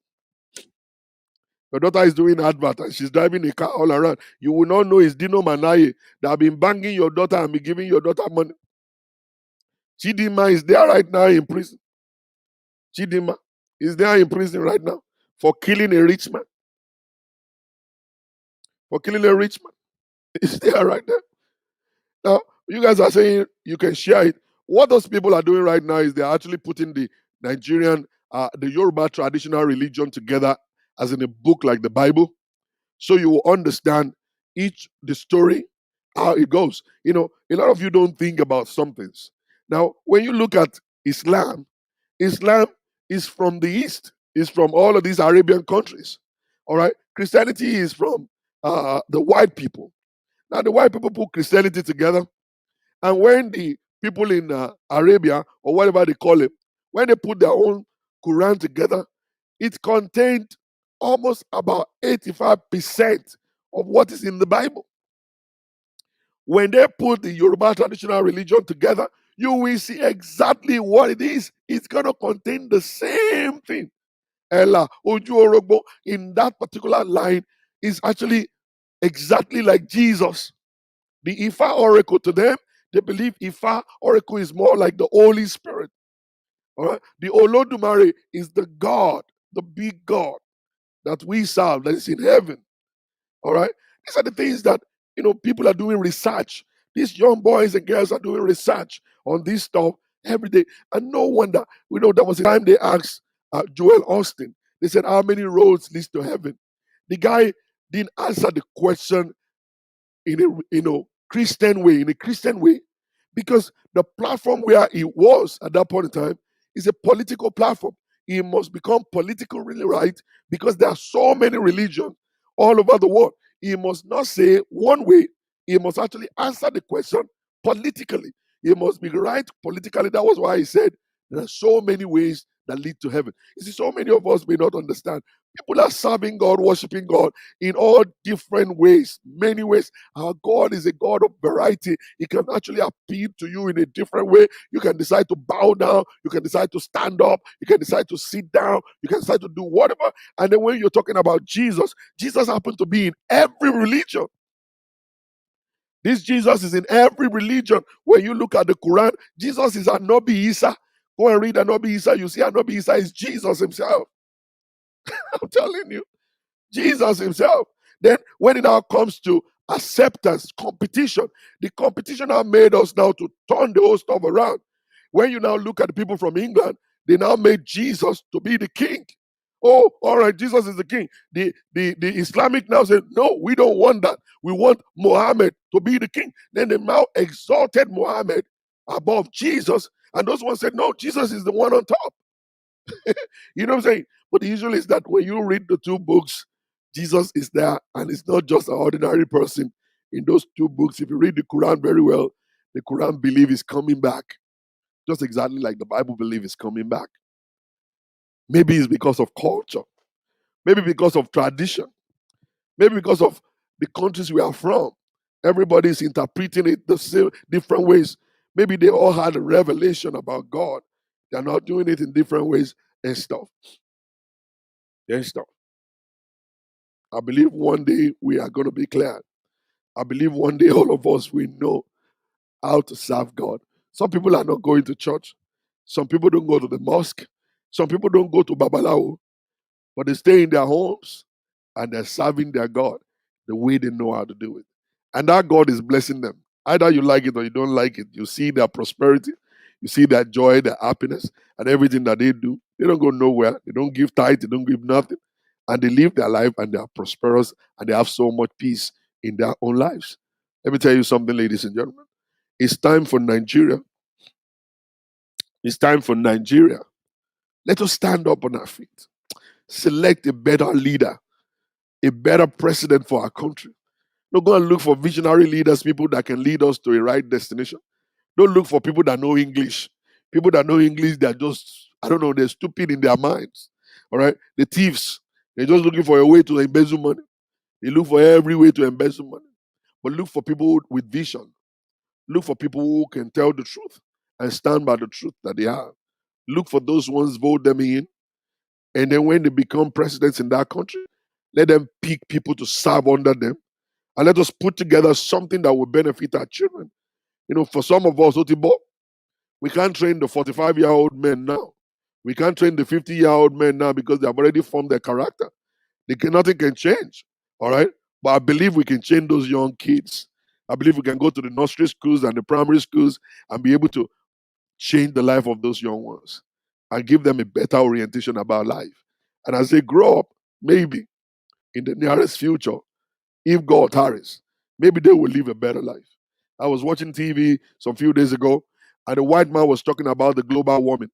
Your daughter is doing advert and she's driving a car all around. You will not know it's Dino Manaye that have been banging your daughter and be giving your daughter money. Chidima is there right now in prison. Chidima is there in prison right now for killing a rich man. For killing a rich man. It's there right there. Now, you guys are saying you can share it. What those people are doing right now is they're actually putting the Nigerian, the Yoruba traditional religion together as in a book like the Bible. So you will understand the story, how it goes. You know, a lot of you don't think about some things. Now, when you look at Islam is from the East, is from all of these Arabian countries. All right. Christianity is from the white people. Now, the white people put Christianity together. And when the people in Arabia, or whatever they call it, when they put their own Quran together, it contained almost about 85% of what is in the Bible. When they put the Yoruba traditional religion together, you will see exactly what it is. It's going to contain the same thing. Ella, Oju Orogbo, in that particular line, is actually exactly like Jesus. The Ifa oracle to them, they believe Ifa oracle is more like the Holy Spirit. All right? The Olodumare is the God, the big God that we serve, that is in heaven. All right? These are the things that people are doing research. These young boys and girls are doing research on this stuff every day. And no wonder, there was a time they asked Joel Austin, they said, how many roads leads to heaven? The guy didn't answer the question in a Christian way, because the platform where he was at that point in time is a political platform. He must become politically really right because there are so many religions all over the world. He must not say one way. He must actually answer the question politically. He must be right politically. That was why he said there are so many ways that lead to heaven. You see, so many of us may not understand. People are serving God, worshiping God in all different ways, many ways. Our God is a God of variety. He can actually appeal to you in a different way. You can decide to bow down. You can decide to stand up. You can decide to sit down. You can decide to do whatever. And then when you're talking about Jesus, Jesus happened to be in every religion. This Jesus is in every religion. When you look at the Quran, Jesus is Anobi Isa. Go and read Anobi Isa. You see Anobi Isa is Jesus himself. I'm telling you. Jesus himself. Then when it now comes to acceptance, competition, the competition have made us now to turn the whole stuff around. When you now look at the people from England, they now made Jesus to be the king. Oh, all right, Jesus is the king. The Islamic now said, no, we don't want that. We want Muhammad to be the king. Then they now exalted Muhammad above Jesus. And those ones said, no, Jesus is the one on top. You know what I'm saying? But the usual is that when you read the two books, Jesus is there, and it's not just an ordinary person in those two books. If you read the Quran very well, the Quran believe is coming back, just exactly like the Bible believe is coming back. Maybe it's because of culture, maybe because of tradition, maybe because of the countries we are from. Everybody is interpreting it the same different ways. Maybe they all had a revelation about God. They're not doing it in different ways and stuff. And stuff. I believe one day we are going to be clear. I believe one day all of us will know how to serve God. Some people are not going to church. Some people don't go to the mosque. Some people don't go to Babalawo, but they stay in their homes and they're serving their God the way they know how to do it. And that God is blessing them. Either you like it or you don't like it. You see their prosperity, you see their joy, their happiness, and everything that they do. They don't go nowhere. They don't give tithe, they don't give nothing. And they live their life and they are prosperous and they have so much peace in their own lives. Let me tell you something, ladies and gentlemen. It's time for Nigeria. It's time for Nigeria. Let us stand up on our feet. Select a better leader, a better president for our country. Don't go and look for visionary leaders, people that can lead us to a right destination. Don't look for people that know English. People that know English, they're just, I don't know, they're stupid in their minds. All right? The thieves, they're just looking for a way to embezzle money. They look for every way to embezzle money. But look for people with vision. Look for people who can tell the truth and stand by the truth that they have. Look for those ones, vote them in. And then when they become presidents in that country, let them pick people to serve under them. And let us put together something that will benefit our children. You know, for some of us, Otibo, we can't train the 45-year-old men now. We can't train the 50-year-old men now because they have already formed their character. Nothing can change. All right? But I believe we can change those young kids. I believe we can go to the nursery schools and the primary schools and be able to change the life of those young ones and give them a better orientation about life. And as they grow up, maybe in the nearest future, if God tarries, maybe they will live a better life. I was watching TV some few days ago, and the white man was talking about the global warming.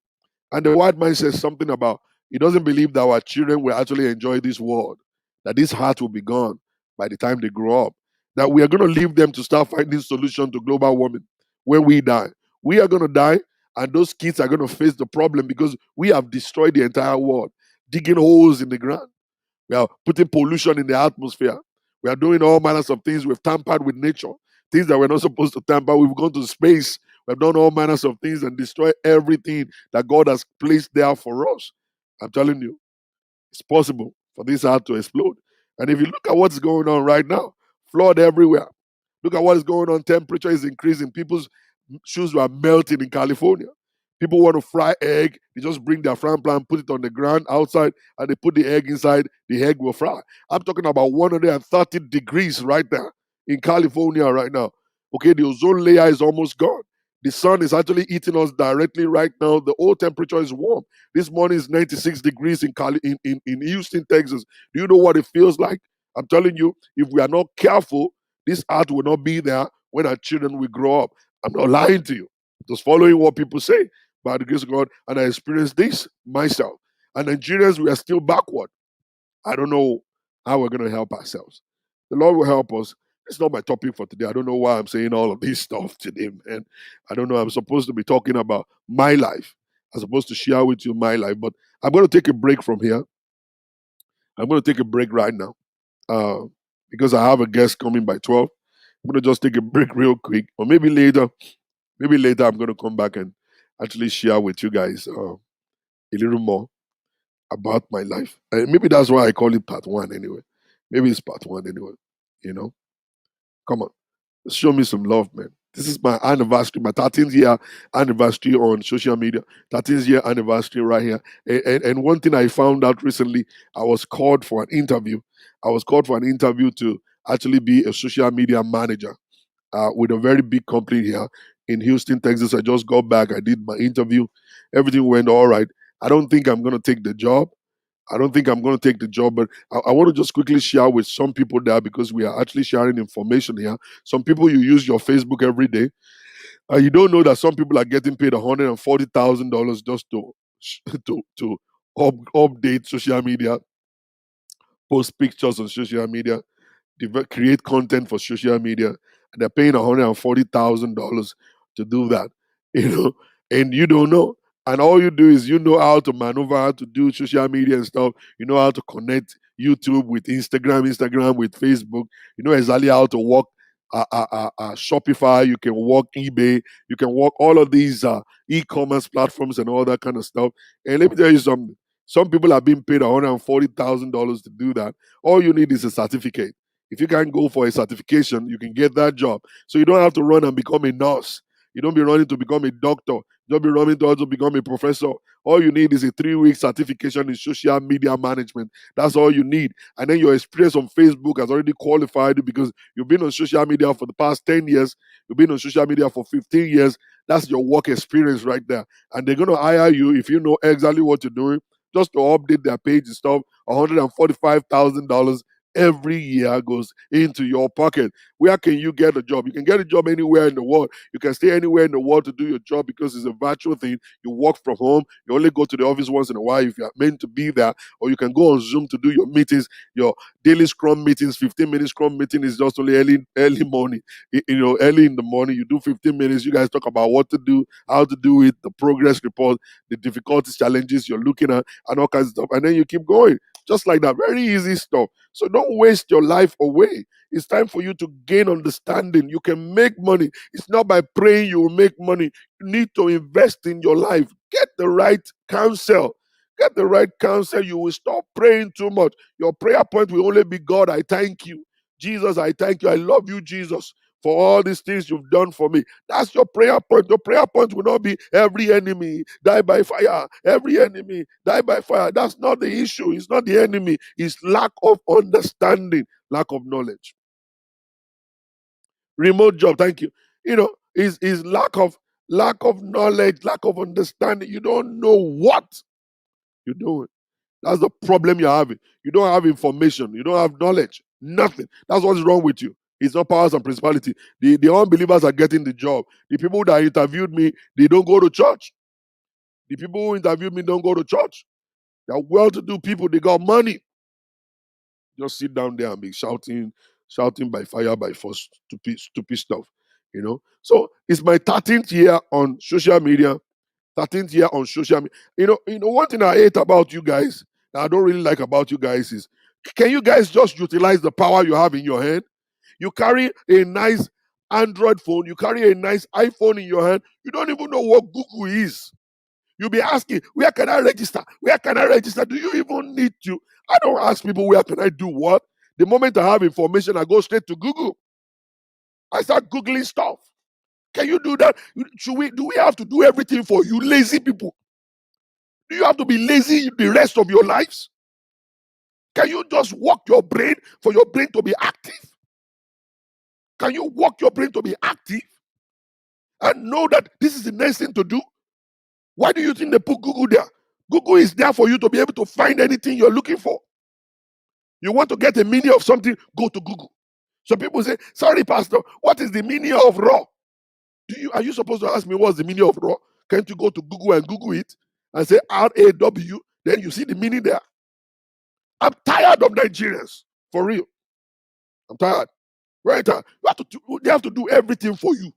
And the white man says something about he doesn't believe that our children will actually enjoy this world, that this heart will be gone by the time they grow up, that we are going to leave them to start finding solution to global warming when we die. We are going to die, and those kids are going to face the problem because we have destroyed the entire world, digging holes in the ground. We are putting pollution in the atmosphere. We are doing all manners of things. We've tampered with nature, things that we're not supposed to tamper. We've gone to space. We've done all manners of things and destroyed everything that God has placed there for us. I'm telling you, it's possible for this earth to explode. And if you look at what's going on right now, flood everywhere. Look at what is going on. Temperature is increasing. People's shoes were melting in California. People want to fry egg. They just bring their frying pan, put it on the ground outside, and they put the egg inside. The egg will fry. I'm talking about 130 degrees right there in California right now. Okay, the ozone layer is almost gone. The sun is actually eating us directly right now. The old temperature is warm. This morning is 96 degrees in Houston, Texas. Do you know what it feels like? I'm telling you, if we are not careful, this earth will not be there when our children will grow up. I'm not lying to you. Just following what people say by the grace of God. And I experienced this myself. And Nigerians, we are still backward. I don't know how we're going to help ourselves. The Lord will help us. It's not my topic for today. I don't know why I'm saying all of this stuff today, man. I don't know. I'm supposed to be talking about my life. I'm supposed to share with you my life, but I'm going to take a break from here. I'm going to take a break right now uh, because I have a guest coming by 12. I'm going to just take a break real quick, or maybe later I'm going to come back and actually share with you guys a little more about my life. Maybe that's why I call it part one anyway. Maybe it's part one anyway. You know, come on. Show me some love, man. This is my anniversary, my 13th year anniversary on social media, 13th year anniversary right here. And one thing I found out recently, I was called for an interview. I was called for an interview to actually be a social media manager with a very big company here in Houston, Texas. I just got back. I did my interview. Everything went all right. I don't think I'm going to take the job. I don't think I'm going to take the job, but I want to just quickly share with some people there because we are actually sharing information here. Some people, you use your Facebook every day. You don't know that some people are getting paid $140,000 just to update social media, post pictures on social media, create content for social media, and they're paying $140,000 to do that, you know, and you don't know. And all you do is you know how to maneuver, how to do social media and stuff. You know how to connect YouTube with Instagram, Instagram with Facebook. You know exactly how to work Shopify. You can work eBay. You can work all of these e-commerce platforms and all that kind of stuff. And let me tell you something. Some people are being paid $140,000 to do that. All you need is a certificate. If you can go for a certification, you can get that job. So you don't have to run and become a nurse. You don't be running to become a doctor. You don't be running to also become a professor. All you need is a 3-week certification in social media management. That's all you need. And then your experience on Facebook has already qualified you because you've been on social media for the past 10 years. You've been on social media for 15 years. That's your work experience right there. And they're going to hire you if you know exactly what you're doing, just to update their page and stuff. $145,000 every year goes into your pocket. Where can you get a job? You can get a job anywhere in the world. You can stay anywhere in the world to do your job because it's a virtual thing. You work from home. You only go to the office once in a while if you're meant to be there, or you can go on Zoom to do your meetings, your daily Scrum meetings. 15-minute Scrum meeting is just only early morning. Early in the morning, you do 15 minutes. You guys talk about what to do, how to do it, the progress report, the difficulties, challenges you're looking at, and all kinds of stuff. And then you keep going. Just like that. Very easy stuff. So don't waste your life away. It's time for you to gain understanding. You can make money. It's not by praying you will make money. You need to invest in your life. Get the right counsel. Get the right counsel. You will stop praying too much. Your prayer point will only be, God, I thank you. Jesus, I thank you. I love you, Jesus, for all these things you've done for me. That's your prayer point. Your prayer point will not be every enemy die by fire. Every enemy die by fire. That's not the issue. It's not the enemy. It's lack of understanding, lack of knowledge. Remote job, thank you. Is lack of knowledge, lack of understanding. You don't know what you're doing. That's the problem you're having. You don't have information. You don't have knowledge. Nothing. That's what's wrong with you. It's not powers and principality. The unbelievers are getting the job. The people that interviewed me, they don't go to church. The people who interviewed me don't go to church. They're well-to-do people. They got money. Just sit down there and be shouting by fire, by force, stupid stuff. So it's my 13th year on social media. 13th year on social media. One thing I hate about you guys, that I don't really like about you guys is, can you guys just utilize the power you have in your hand? You carry a nice Android phone, you carry a nice iPhone in your hand, you don't even know what Google is. You'll be asking, where can I register? Where can I register? Do you even need to? I don't ask people, where can I do what? The moment I have information, I go straight to Google. I start Googling stuff. Can you do that? Do we have to do everything for you, lazy people? Do you have to be lazy the rest of your lives? Can you just work your brain for your brain to be active? Can you work your brain to be active and know that this is the next thing to do? Why do you think they put Google there? Google is there for you to be able to find anything you're looking for. You want to get a meaning of something, go to Google. So people say, sorry, Pastor, what is the meaning of raw? Are you supposed to ask me what's the meaning of raw? Can't you go to Google and Google it and say RAW? Then you see the meaning there. I'm tired of Nigerians. For real. I'm tired. Right? They have to do everything for you.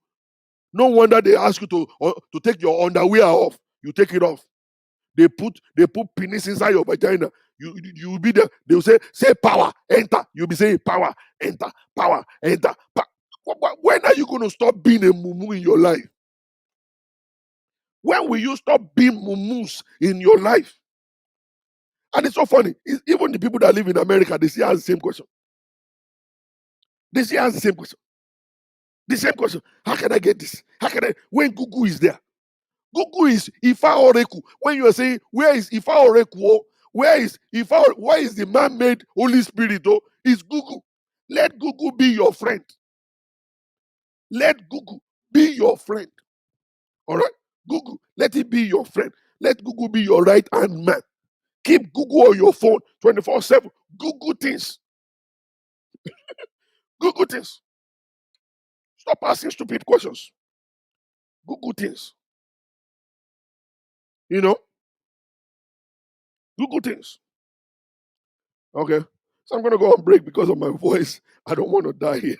No wonder they ask you to take your underwear off. you take it off. They put penis inside your vagina. You will be there. They will say power, enter. You'll be saying power, enter, power, enter. When are you going to stop being a mumu in your life? When will you stop being mumus in your life? And it's so funny. Even the people that live in America, they still ask the same question. They still ask the same question. The same question. How can I get this? How can I? When Google is there. Google is Ifa Oreku. When you are saying, where is Ifa Oreku? Oh? Where is Ifa? Where is the man-made Holy Spirit? Oh, it's Google. Let Google be your friend. Let Google be your friend. All right? Google, let it be your friend. Let Google be your right hand man. Keep Google on your phone 24/7. Google things. Google things. Stop asking stupid questions. Google things. You know, Google things. Okay. So I'm gonna go on break because of my voice. I don't want to die here.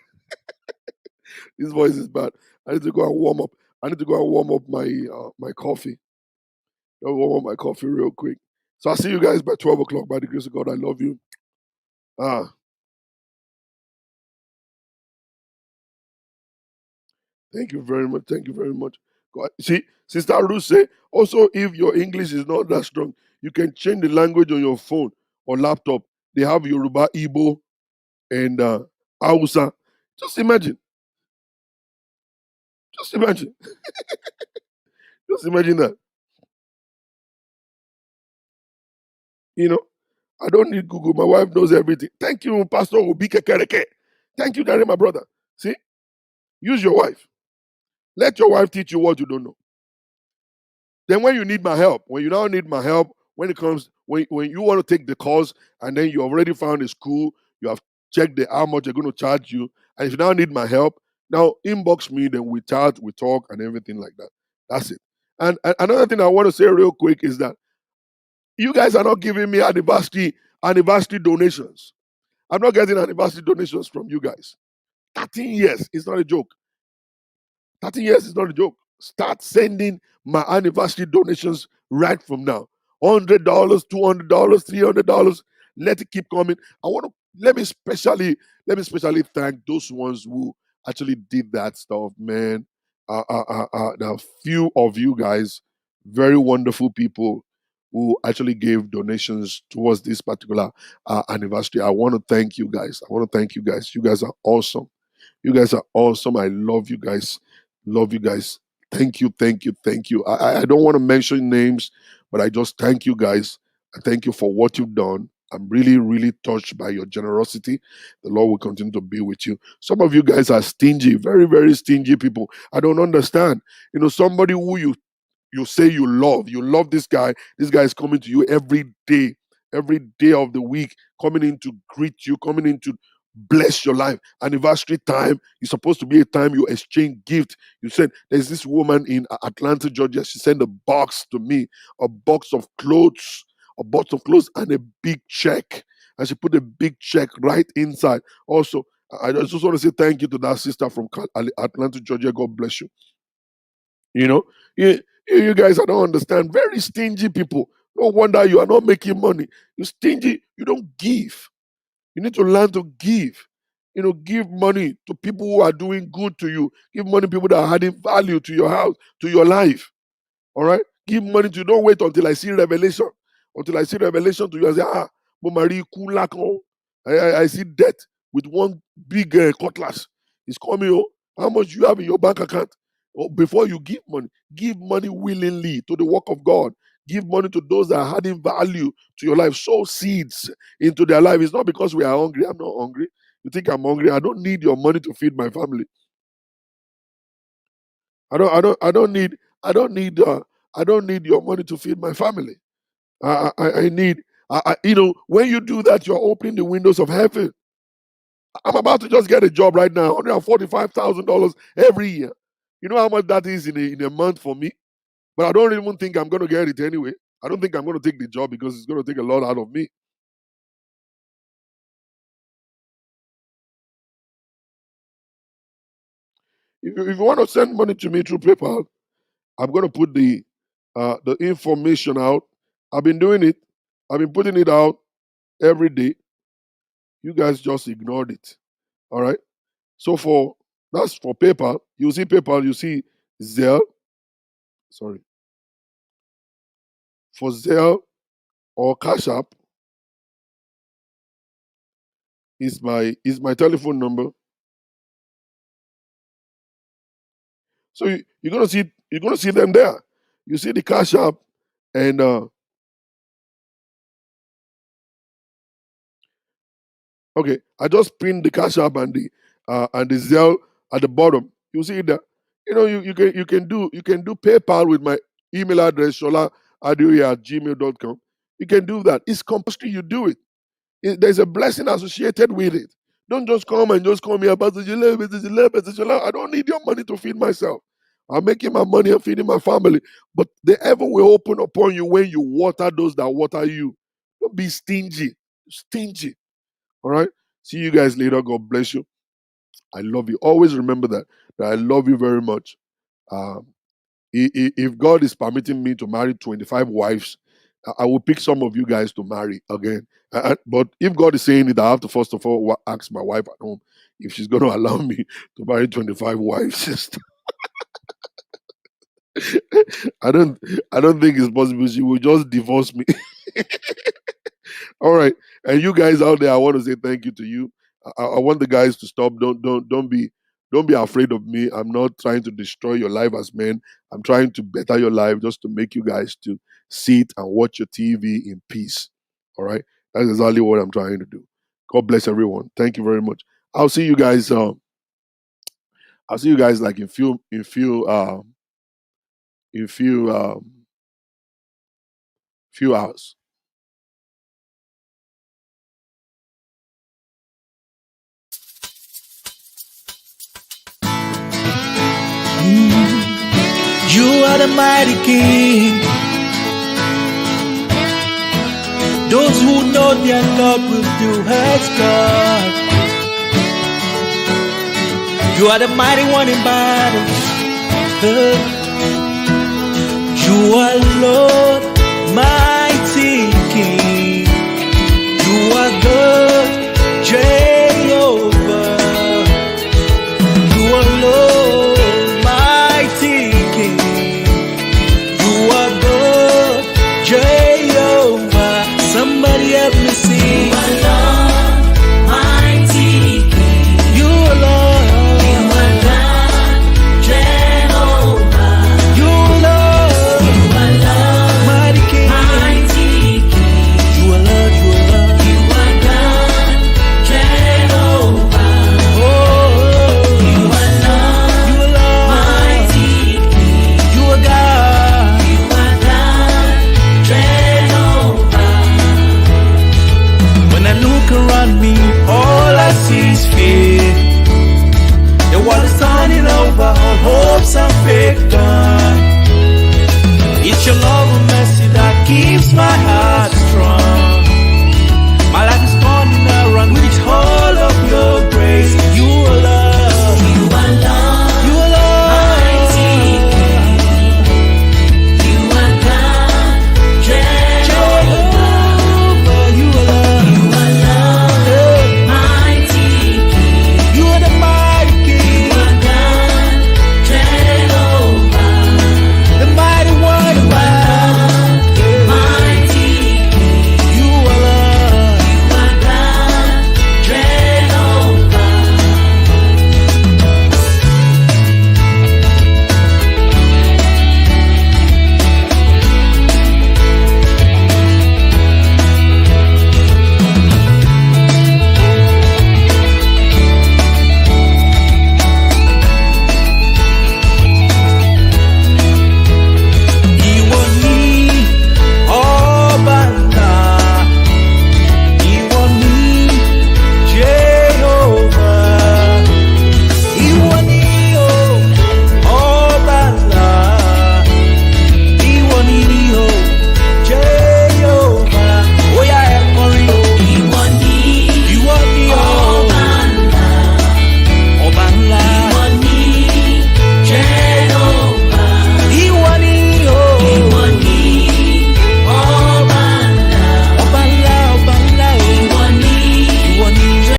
This voice is bad. I need to go and warm up. I need to go and warm up my coffee. I'll warm up my coffee real quick. So I'll see you guys by 12 o'clock. By the grace of God, I love you. Ah, thank you very much. Thank you very much. God. See, Sister Ruth say, also if your English is not that strong, you can change the language on your phone or laptop. They have Yoruba, Igbo, and Hausa. Just imagine. Just imagine. Just imagine that. You know, I don't need Google. My wife knows everything. Thank you, Pastor Obike Kereke. Thank you, Gary, my brother. See, use your wife. Let your wife teach you what you don't know. Then when you need my help, when you now need my help, when it comes, when you want to take the course and then you already found a school, you have checked how much they're going to charge you. And if you now need my help, now inbox me, then we chat, we talk, and everything like that. That's it. And another thing I want to say real quick is that you guys are not giving me anniversary donations. I'm not getting anniversary donations from you guys. 13 years is not a joke. 13 years is not a joke. Start sending my anniversary donations right from now. $100, $200, $300. Let it keep coming. I want to let me especially thank those ones who actually did that stuff, man. There are few of you guys, very wonderful people who actually gave donations towards this particular anniversary. I want to thank you guys. I want to thank you guys. You guys are awesome. You guys are awesome. I love you guys. Love you guys. Thank you, thank you, thank you. I don't want to mention names, but I just thank you guys. I thank you for what you've done. I'm really, really touched by your generosity. The Lord will continue to be with you. Some of you guys are stingy, very, very stingy people. I don't understand. Somebody who you say you love this guy. This guy is coming to you every day of the week, coming in to greet you, coming in to bless your life. Anniversary time is supposed to be a time you exchange gift. You said there's this woman in Atlanta, Georgia. She sent a box to me, a box of clothes, and a big check. And she put a big check right inside. Also, I just want to say thank you to that sister from Atlanta, Georgia. God bless you. You know, you guys, I don't understand. Very stingy people. No wonder you are not making money. You stingy. You don't give. You need to learn to give. Give money to people who are doing good to you. Give money to people that are adding value to your house, to your life. All right? Give money to, don't wait until I see revelation. Until I see revelation to you, I say, Mo Marie Kulako. I see death with one big cutlass. It's coming. Oh, how much you have in your bank account? Oh, before you give money willingly to the work of God. Give money to those that are adding value to your life. Sow seeds into their life. It's not because we are hungry. I'm not hungry. You think I'm hungry? I don't need your money to feed my family. I don't need your money to feed my family. I need, when you do that, you're opening the windows of heaven. I'm about to just get a job right now, $145,000 every year. You know how much that is in a month for me? But I don't even think I'm going to get it anyway. I don't think I'm going to take the job because it's going to take a lot out of me. If you want to send money to me through PayPal, I'm going to put the the information out. I've been doing it. I've been putting it out every day. You guys just ignored it. All right. So that's for PayPal. You see PayPal. You see Zelle. Sorry. For Zelle or Cash App is my telephone number. So you're gonna see them there. You see the Cash App and okay, I just pinned the Cash App and the Zelle at the bottom. You see that? You can do PayPal with my email address Shola Adeoye at gmail.com. You can do that. It's compulsory. You do it. There's a blessing associated with it. Don't just come and just call me about Pastor Shola. I don't need your money to feed myself. I'm making my money and feeding my family. But the heaven will open upon you when you water those that water you. Don't be stingy. Stingy. All right. See you guys later. God bless you. I love you. Always remember that I love you very much. Um, if God is permitting me to marry 25 wives, I will pick some of you guys to marry again. But if God is saying it, I have to first of all ask my wife at home if she's going to allow me to marry 25 wives. I don't think it's possible. She will just divorce me. All right, and you guys out there, I want to say thank you to you. I want the guys to stop. Don't be afraid of me. I'm not trying to destroy your life as men. I'm trying to better your life, just to make you guys to sit and watch your TV in peace. All right, that's exactly what I'm trying to do. God bless everyone. Thank you very much. I'll see you guys. I'll see you guys like in few hours. You are the mighty King. Those who know their God will do as God. You are the mighty one in battle. You are Lord, mighty King. You are God, Jehovah. You are Lord, mighty King. You are God, Jehovah. Somebody help me sing. You are Lord, mighty King. You are Lord. You are God, Jehovah. You are Lord. You are Lord, Mighty King. mighty King. You are Lord. You are Lord. You are God, Jehovah. Oh, You are Lord, you are Lord. mighty King. You are God. You are God, Jehovah. When I look around me, all I see is fear. The world is turning over, all hopes are fake done. It's your love and mercy that keeps my heart